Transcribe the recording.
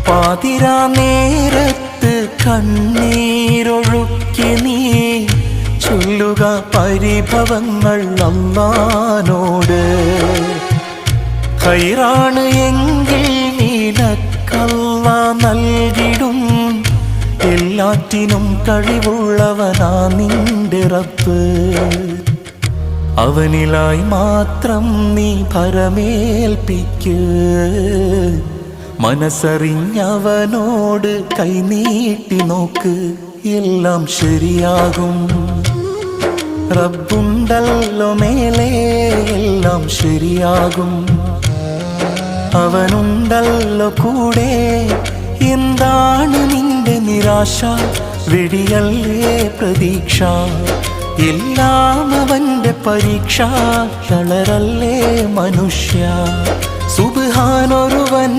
പാതിരാ നേരത്ത് കണ്ണീരൊഴുക്കി നീ ചൊല്ലുക പരിഭവങ്ങൾ അല്ലാഹുവോട്. ഖൈറാണ് എങ്കിൽ നിനക്കല്ലാഹ് നൽകിടും, എല്ലാറ്റിനും കഴിവുള്ളവനാ നിന്റെ റബ്ബ്. അവനിലായി മാത്രം നീ ഭരമേൽപ്പിക്ക്, മനസ്സറിഞ്ഞവനോട് കൈനീട്ടി നോക്ക്, എല്ലാം ശരിയാകും. റബ്ബുണ്ടല്ലോ മേലെ, എല്ലാം ശരിയാകും. അവനുണ്ടല്ലോ കൂടെ, എന്താണ് നിന്റെ നിരാശ? വെടിയല്ലേ പ്രതീക്ഷ, എല്ലാം അവന്റെ പരീക്ഷ. തളരല്ലേ മനുഷ്യ, സുബ്ഹാനൊരുവൻ